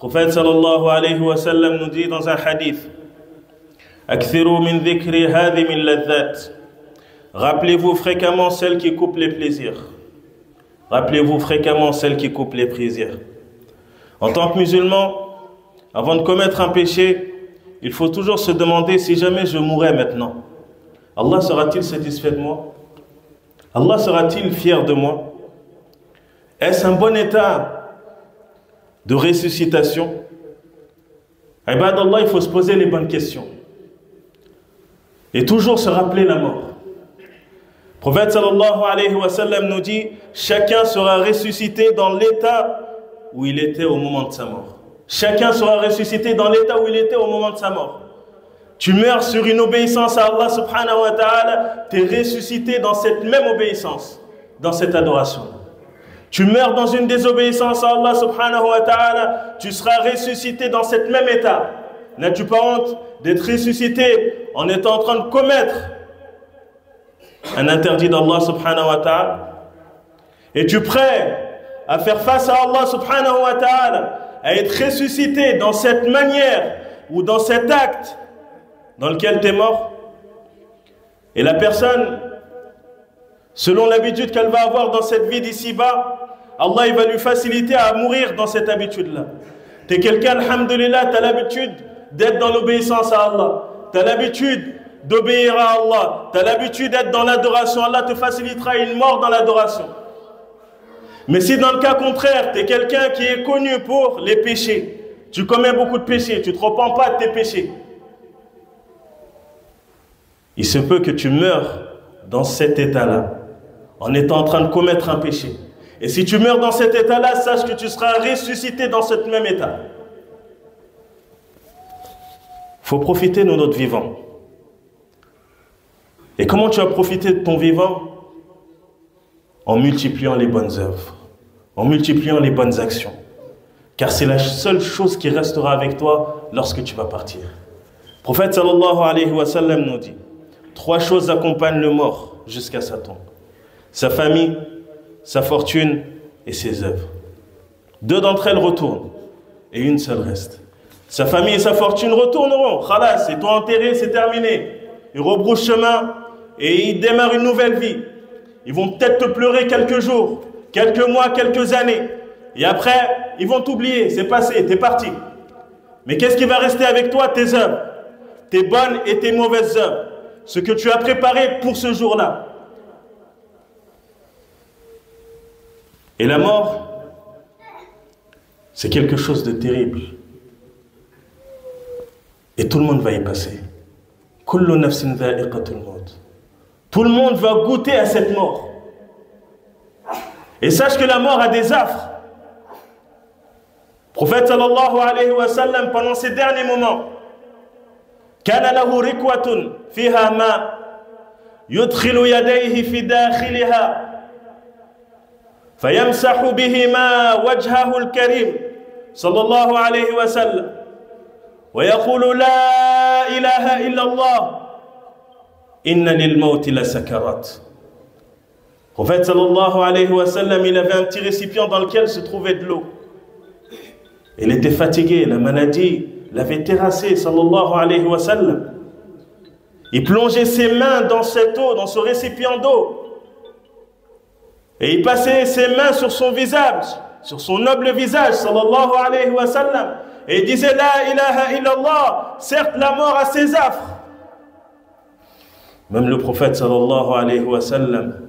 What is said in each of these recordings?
prophète sallallahu alayhi wa sallam nous dit dans un hadith: Akthiru min dhikri hadhi min ladhat. Rappelez-vous fréquemment celles qui coupent les plaisirs. Rappelez-vous fréquemment celles qui coupent les plaisirs. En tant que musulman, avant de commettre un péché, il faut toujours se demander: si jamais je mourais maintenant, Allah sera-t-il satisfait de moi? Allah sera-t-il fier de moi? Est-ce un bon état de ressuscitation? Ibadallah, il faut se poser les bonnes questions. Et toujours se rappeler la mort. Le prophète sallallahu alayhi wa sallam nous dit: chacun sera ressuscité dans l'état où il était au moment de sa mort. Chacun sera ressuscité dans l'état où il était au moment de sa mort. Tu meurs sur une obéissance à Allah subhanahu wa ta'ala, tu es ressuscité dans cette même obéissance, dans cette adoration. Tu meurs dans une désobéissance à Allah subhanahu wa ta'ala, tu seras ressuscité dans cet même état. N'as-tu pas honte d'être ressuscité en étant en train de commettre un interdit d'Allah subhanahu wa ta'ala? Es-tu prêt à faire face à Allah subhanahu wa ta'ala, à être ressuscité dans cette manière ou dans cet acte dans lequel tu es mort? Et la personne, selon l'habitude qu'elle va avoir dans cette vie d'ici-bas, Allah il va lui faciliter à mourir dans cette habitude-là. Tu es quelqu'un, alhamdulillah, tu as l'habitude d'être dans l'obéissance à Allah. Tu as l'habitude d'obéir à Allah. Tu as l'habitude d'être dans l'adoration. Allah te facilitera une mort dans l'adoration. Mais si dans le cas contraire, tu es quelqu'un qui est connu pour les péchés, tu commets beaucoup de péchés, tu ne te repens pas de tes péchés, il se peut que tu meurs dans cet état-là, en étant en train de commettre un péché. Et si tu meurs dans cet état-là, sache que tu seras ressuscité dans ce même état. Il faut profiter de notre vivant. Et comment tu vas profiter de ton vivant? En multipliant les bonnes œuvres, en multipliant les bonnes actions. Car c'est la seule chose qui restera avec toi lorsque tu vas partir. Le prophète sallallahu alayhi wa sallam nous dit: 3 choses accompagnent le mort jusqu'à sa tombe: sa famille, sa fortune et ses œuvres. 2 d'entre elles retournent et une seule reste. Sa famille et sa fortune retourneront. Khalas, c'est toi enterré, c'est terminé. Ils rebroussent chemin et ils démarrent une nouvelle vie. Ils vont peut-être te pleurer quelques jours, quelques mois, quelques années. Et après, ils vont t'oublier. C'est passé, t'es parti. Mais qu'est-ce qui va rester avec toi? Tes œuvres. Tes bonnes et tes mauvaises œuvres. Ce que tu as préparé pour ce jour-là. Et la mort, c'est quelque chose de terrible. Et tout le monde va y passer. Kullu nafsin dha'iqatul maut. Tout le monde va goûter à cette mort. Et sache que la mort a des affres. Le prophète sallallahu alayhi wa sallam, pendant ces derniers moments, كان له ركوة فيها ماء يدخل يديه في داخلها فيمسح بهما وجهه الكريم صلى الله عليه وسلم ويقول: لا إله إلا الله إن للموت لسكرات. Le prophète sallallahu alayhi wa sallam, il avait un petit récipient dans lequel se trouvait de l'eau. Il était fatigué, la maladie l'avait terrassé, sallallahu alayhi wa sallam. Il plongeait ses mains dans cette eau, dans ce récipient d'eau. Et il passait ses mains sur son visage, sur son noble visage, sallallahu alayhi wa sallam. Et il disait: La ilaha illallah. Certes, la mort a ses affres. Même le prophète, sallallahu alayhi wa sallam,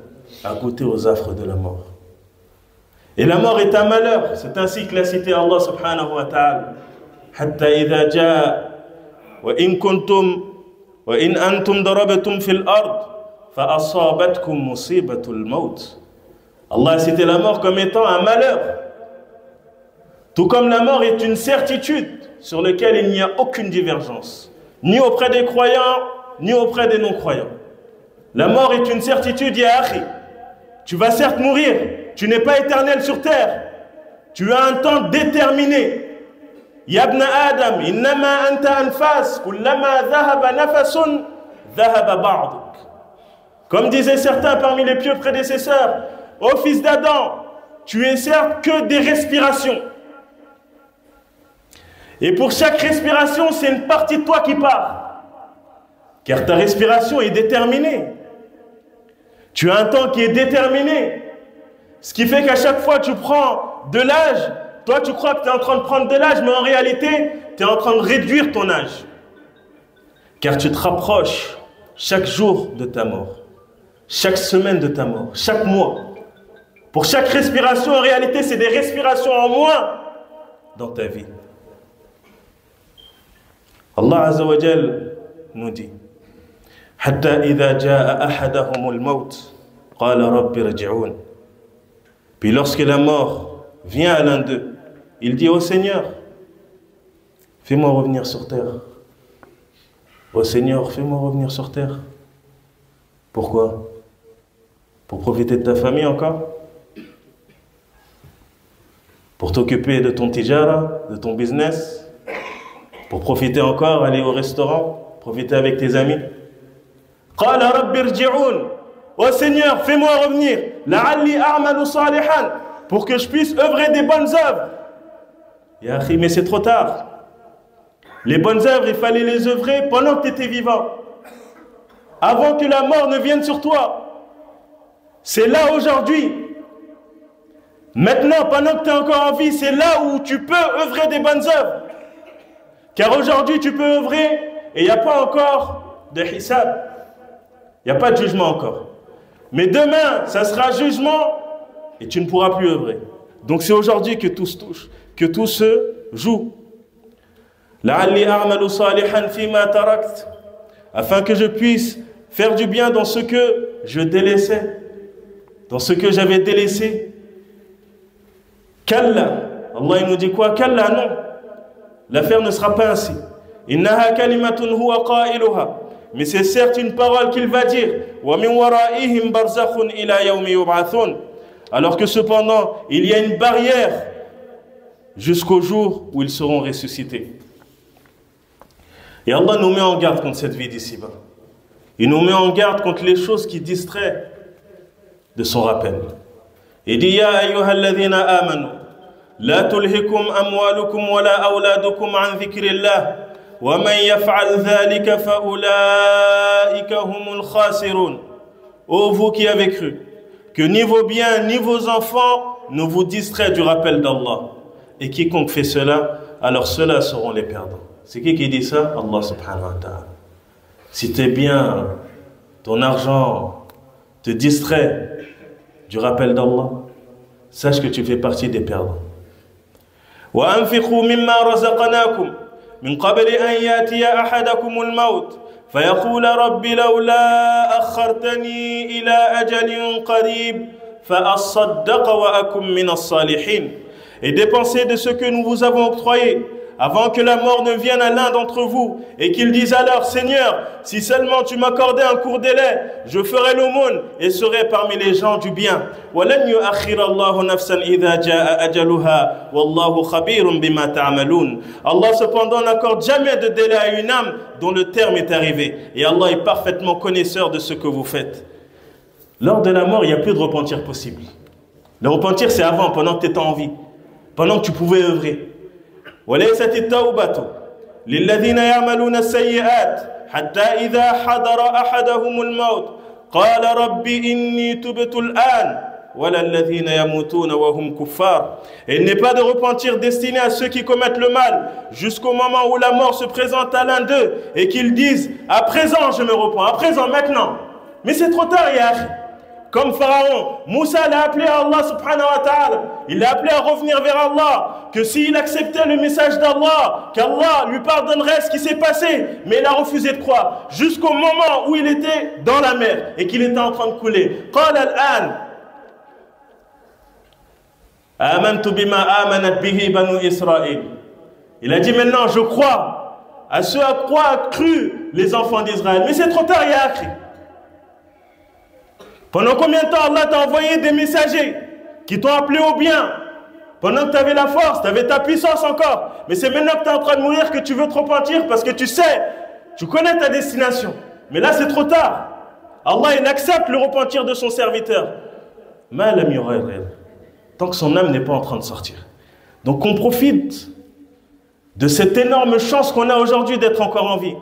a goûté aux affres de la mort. Et la mort est un malheur. C'est ainsi que l'a cité Allah subhanahu wa ta'ala. حتى إذا جاء وإن كنتم وإن أنتم ضربتم في الأرض فأصابتكم مصيبة الموت. Allah a cité la mort comme étant un malheur. Tout comme la mort est une certitude sur laquelle il n'y a aucune divergence, ni auprès des croyants, ni auprès des non-croyants. La mort est une certitude, ya akhi. Tu vas certes mourir, tu n'es pas éternel sur terre. Tu as un temps déterminé. Ya ibn Adam, innama anta anfas, kullama dhahaba nafasun, dhahaba ba'duk. Comme disaient certains parmi les pieux prédécesseurs, ô fils d'Adam, tu es certes que des respirations. Et pour chaque respiration, c'est une partie de toi qui part. Car ta respiration est déterminée. Tu as un temps qui est déterminé. Ce qui fait qu'à chaque fois que tu prends de l'âge, toi tu crois que tu es en train de prendre de l'âge, mais en réalité, tu es en train de réduire ton âge. Car tu te rapproches chaque jour de ta mort, chaque semaine de ta mort, chaque mois. Pour chaque respiration, en réalité, c'est des respirations en moins dans ta vie. Allah Azza wa Jal nous dit Hatta idha jaa ahadahumul maut qala rabbi rji'un. Puis lorsque la mort vient à l'un d'eux, il dit: Ô Seigneur, fais-moi revenir sur terre. Ô Seigneur, fais-moi revenir sur terre. Pourquoi? Pour profiter de ta famille encore? Pour t'occuper de ton tijara, de ton business? Pour profiter encore, aller au restaurant, profiter avec tes amis? Qala rabbi rji'un. Ô Seigneur, fais-moi revenir. La'alli a'malu salihan. Pour que je puisse œuvrer des bonnes œuvres. Ya akhi, mais c'est trop tard. Les bonnes œuvres, il fallait les œuvrer pendant que tu étais vivant. Avant que la mort ne vienne sur toi. C'est là aujourd'hui. Maintenant, pendant que tu es encore en vie, c'est là où tu peux œuvrer des bonnes œuvres. Car aujourd'hui, tu peux œuvrer et il n'y a pas encore de hisab. Il n'y a pas de jugement encore. Mais demain, ça sera jugement et tu ne pourras plus œuvrer. Donc c'est aujourd'hui que tout se touche, que tout se joue. La'alli a'malu salihan fima tarakt, afin que je puisse faire du bien dans ce que je délaissais, dans ce que j'avais délaissé. Kalla, Allah il nous dit quoi? Kalla, non. L'affaire ne sera pas ainsi. Innaha kalimatun huwa qailuha. Mais c'est certes une parole qu'il va dire. Wa min waraihim barzakhun ila yawmi yub'athun. Alors que cependant, il y a une barrière jusqu'au jour où ils seront ressuscités. Et Allah nous met en garde contre cette vie d'ici-bas. Il nous met en garde contre les choses qui distraient de son rappel. Il dit: Ya ayyuhalladhina amanu, la tulhikum amwalukum wa la awladukum an dhikrillah, wa man yaf'al dhalika fa ulaika humul khasirun. Ô vous qui avez cru, que ni vos biens ni vos enfants ne vous distraient du rappel d'Allah. Et quiconque fait cela, alors ceux-là seront les perdants. C'est qui dit ça? Allah subhanahu wa ta'ala. Si tes biens, ton argent te distrait du rappel d'Allah, sache que tu fais partie des perdants. Wa anfiqu mimma razaqnakum min qabli an yatiya ahadakum al-maut فيقول رب لولا أخرتني إلى أجل قريب فأصدق وأكن من الصالحين. Et dépensez de ce que nous vous avons octroyé avant que la mort ne vienne à l'un d'entre vous et qu'il dise alors: Seigneur, si seulement tu m'accordais un court délai, je ferai l'aumône et serai parmi les gens du bien. وَلَنْ يُؤَخِّرَ اللَّهُ نَفْسًا إِذَا جَاءَ أَجَلُهَا وَاللَّهُ خَبِيرٌ بِمَا تَعْمَلُونَ. Allah cependant n'accorde jamais de délai à une âme dont le terme est arrivé. Et Allah est parfaitement connaisseur de ce que vous faites. Lors de la mort, il n'y a plus de repentir possible. Le repentir, c'est avant, pendant que tu étais en vie, pendant que tu pouvais œuvrer. وليست التوبة للذين يعملون السيئات حتى إذا حضر أحدهم الموت قال رب إني تبت الآن ولا الذين يموتون وهم كفار. Et il n'est pas de repentir destiné à ceux qui commettent le mal jusqu'au moment où la mort se présente à l'un d'eux et qu'ils disent: à présent je me repens, à présent, maintenant. Mais c'est trop tard, ya akhi. Comme Pharaon, Moussa l'a appelé à Allah subhanahu wa ta'ala. Il l'a appelé à revenir vers Allah. Que s'il acceptait le message d'Allah, qu'Allah lui pardonnerait ce qui s'est passé. Mais il a refusé de croire. Jusqu'au moment où il était dans la mer et qu'il était en train de couler. قال الآن آمنت بما آمنت به بنو إسرائيل. Il a dit: maintenant je crois à ce à quoi ont cru les enfants d'Israël. Mais c'est trop tard, ya akhi. Pendant combien de temps Allah t'a envoyé des messagers qui t'ont appelé au bien? Pendant que tu avais la force, tu avais ta puissance encore. Mais c'est maintenant que tu es en train de mourir que tu veux te repentir parce que tu sais, tu connais ta destination. Mais là, c'est trop tard. Allah, il accepte le repentir de son serviteur. Tant que son âme n'est pas en train de sortir. Donc on profite de cette énorme chance qu'on a aujourd'hui d'être encore en vie,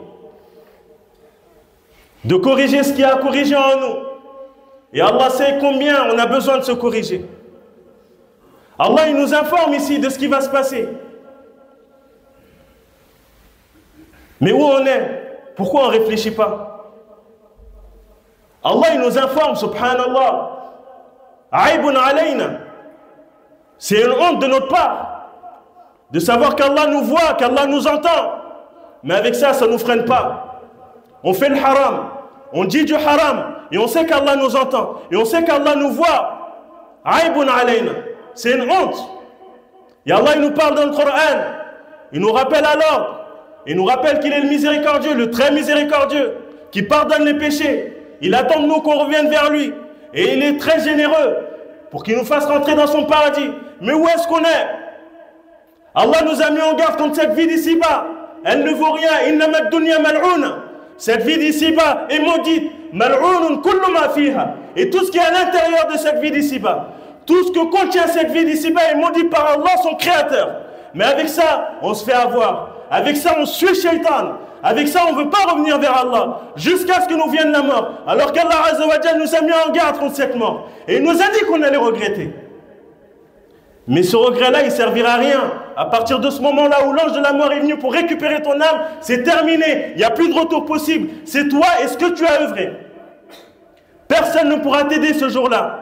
de corriger ce qu'il y a à corriger en nous. Et Allah sait combien on a besoin de se corriger. Allah il nous informe ici de ce qui va se passer. Mais où on est? Pourquoi on ne réfléchit pas? Allah il nous informe, subhanallah. Aïbun alayna. C'est une honte de notre part de savoir qu'Allah nous voit, qu'Allah nous entend. Mais avec ça, ça ne nous freine pas. On fait le haram, on dit du haram, et on sait qu'Allah nous entend, et on sait qu'Allah nous voit. Aïbun alayna. C'est une honte. Et Allah il nous parle dans le Coran, il nous rappelle à l'ordre, il nous rappelle qu'il est le miséricordieux, le très miséricordieux, qui pardonne les péchés. Il attend de nous qu'on revienne vers lui. Et il est très généreux pour qu'il nous fasse rentrer dans son paradis. Mais où est-ce qu'on est? Allah nous a mis en garde contre cette vie d'ici-bas. Elle ne vaut rien. Innama ad-dunya mal'una. Cette vie d'ici-bas est maudite. Mal'unun kullu ma fiha. Et tout ce qui est à l'intérieur de cette vie d'ici-bas, tout ce que contient cette vie d'ici-bas est maudit par Allah, son créateur. Mais avec ça, on se fait avoir. Avec ça, on suit Shaitan. Avec ça, on ne veut pas revenir vers Allah jusqu'à ce que nous vienne la mort. Alors qu'Allah Azza wa Jalla nous a mis en garde contre cette mort. Et il nous a dit qu'on allait regretter. Mais ce regret-là, il ne servira à rien. À partir de ce moment-là où l'ange de la mort est venu pour récupérer ton âme, c'est terminé. Il n'y a plus de retour possible. C'est toi et ce que tu as œuvré. Personne ne pourra t'aider ce jour-là.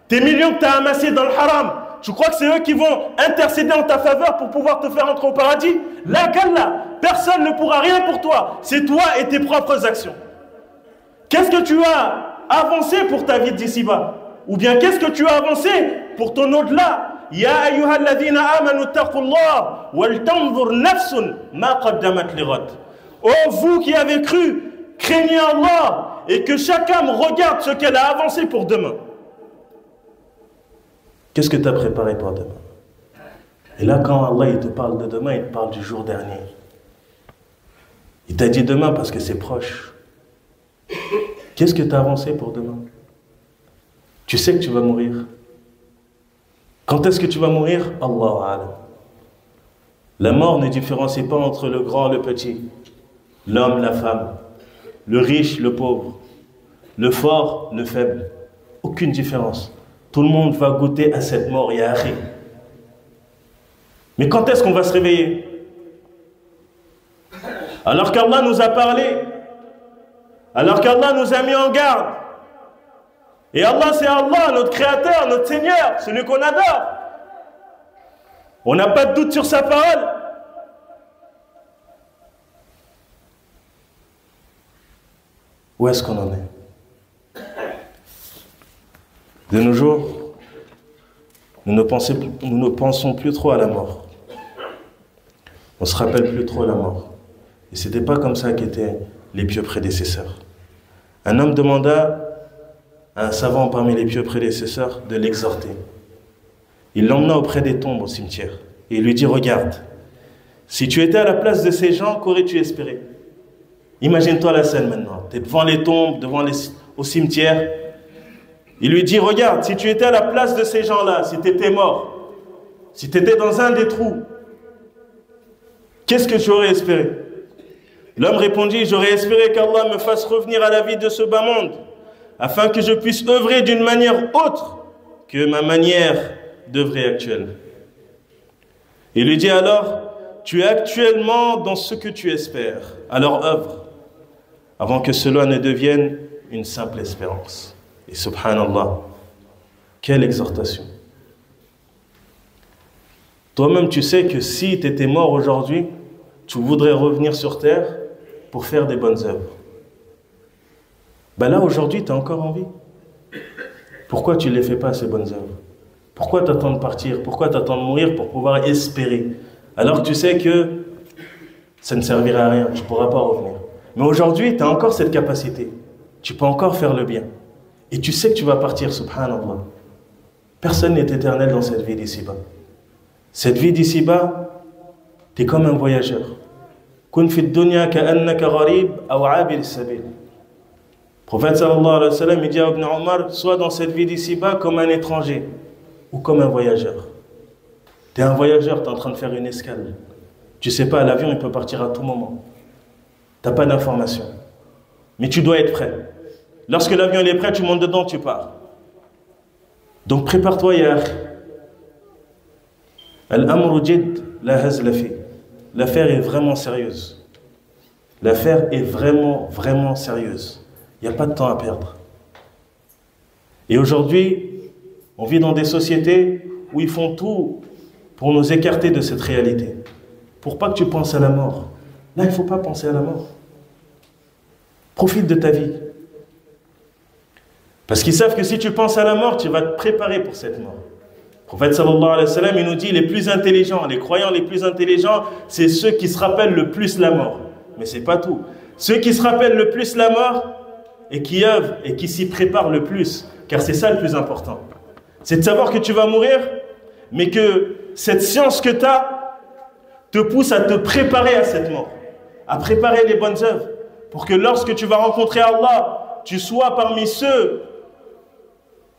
Tes millions que tu as amassés dans le haram, tu crois que c'est eux qui vont intercéder en ta faveur pour pouvoir te faire entrer au paradis? La qu'Allah, personne ne pourra rien pour toi. C'est toi et tes propres actions. Qu'est-ce que tu as avancé pour ta vie d'ici-bas? Ou bien qu'est-ce que tu as avancé pour ton au-delà? Ya ayyuhalladhina amanu taqullah wal tanzur nafsun ma qaddamat lighad. Oh vous qui avez cru, craignez Allah et que chaque âme regarde ce qu'elle a avancé pour demain. Qu'est-ce que tu as préparé pour demain? Et là, quand Allah il te parle de demain, il te parle du jour dernier. Il t'a dit demain parce que c'est proche. Qu'est-ce que tu as avancé pour demain? Tu sais que tu vas mourir. Quand est-ce que tu vas mourir? Allah alam. La mort ne différencie pas entre le grand et le petit, l'homme, la femme, le riche, le pauvre, le fort, le faible. Aucune différence. Tout le monde va goûter à cette mort, ya akhi. Mais quand est-ce qu'on va se réveiller? Alors qu'Allah nous a parlé, alors qu'Allah nous a mis en garde. Et Allah, c'est Allah, notre Créateur, notre Seigneur, celui qu'on adore. On n'a pas de doute sur sa parole. Où est-ce qu'on en est? De nos jours, nous ne pensons plus trop à la mort. On ne se rappelle plus trop la mort. Et ce n'était pas comme ça qu'étaient les pieux prédécesseurs. Un homme demanda à un savant parmi les pieux prédécesseurs de l'exhorter. Il l'emmena auprès des tombes au cimetière. Et il lui dit, regarde, si tu étais à la place de ces gens, qu'aurais-tu espéré? Imagine-toi la scène maintenant. Tu es devant les tombes, au cimetière. Il lui dit, regarde, si tu étais à la place de ces gens-là, si tu étais mort, si tu étais dans un des trous, qu'est-ce que tu aurais espéré? L'homme répondit, j'aurais espéré qu'Allah me fasse revenir à la vie de ce bas monde, afin que je puisse œuvrer d'une manière autre que ma manière d'œuvrer actuelle. Il lui dit alors, tu es actuellement dans ce que tu espères, alors œuvre, avant que cela ne devienne une simple espérance. Et subhanallah, quelle exhortation. Toi-même, tu sais que si tu étais mort aujourd'hui, tu voudrais revenir sur terre pour faire des bonnes œuvres. Ben là, aujourd'hui, tu es encore en vie. Pourquoi tu ne les fais pas, ces bonnes œuvres? Pourquoi tu attends de partir? Pourquoi tu attends de mourir pour pouvoir espérer? Alors que tu sais que ça ne servira à rien, tu ne pourras pas revenir. Mais aujourd'hui, tu as encore cette capacité. Tu peux encore faire le bien. Et tu sais que tu vas partir, subhanallah. Personne n'est éternel dans cette vie d'ici-bas. Cette vie d'ici-bas, tu es comme un voyageur. Kun fi dunya ka'annaka gharib aw 'abir as-sabil. Le prophète sallallahu alayhi wa sallam, il dit à Ibn Omar, sois dans cette vie d'ici-bas comme un étranger ou comme un voyageur. Tu es un voyageur, tu es en train de faire une escale. Tu sais pas, l'avion il peut partir à tout moment. Tu n'as pas d'information. Mais tu dois être prêt. Lorsque l'avion est prêt, tu montes dedans, tu pars. Donc prépare-toi, ya akhi. Al-amru jid la hazla fi. L'affaire est vraiment sérieuse. L'affaire est vraiment, vraiment sérieuse. Il n'y a pas de temps à perdre. Et aujourd'hui, on vit dans des sociétés où ils font tout pour nous écarter de cette réalité. Pour pas que tu penses à la mort. Là, il ne faut pas penser à la mort. Profite de ta vie. Parce qu'ils savent que si tu penses à la mort, tu vas te préparer pour cette mort. Le prophète sallallahu alayhi wa sallam, il nous dit, les plus intelligents, les croyants les plus intelligents, c'est ceux qui se rappellent le plus la mort. Mais c'est pas tout. Ceux qui se rappellent le plus la mort et qui œuvrent et qui s'y préparent le plus. Car c'est ça le plus important. C'est de savoir que tu vas mourir, mais que cette science que tu as te pousse à te préparer à cette mort. À préparer les bonnes œuvres. Pour que lorsque tu vas rencontrer Allah, tu sois parmi ceux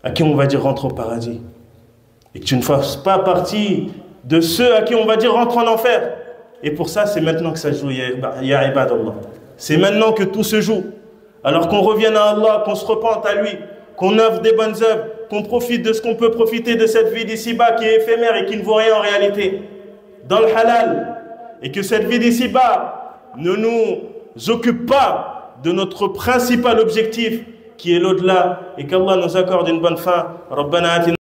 à qui on va dire rentre au paradis. Et que tu ne fasses pas partie de ceux à qui on va dire rentre en enfer. Et pour ça, c'est maintenant que ça joue, ya ibadallah. C'est maintenant que tout se joue. Alors qu'on revienne à Allah, qu'on se repente à lui, qu'on œuvre des bonnes œuvres, qu'on profite de ce qu'on peut profiter de cette vie d'ici-bas qui est éphémère et qui ne vaut rien en réalité. Dans le halal. Et que cette vie d'ici-bas ne nous occupe pas de notre principal objectif qui est l'au-delà. Et qu'Allah nous accorde une bonne fin. Rabbana atina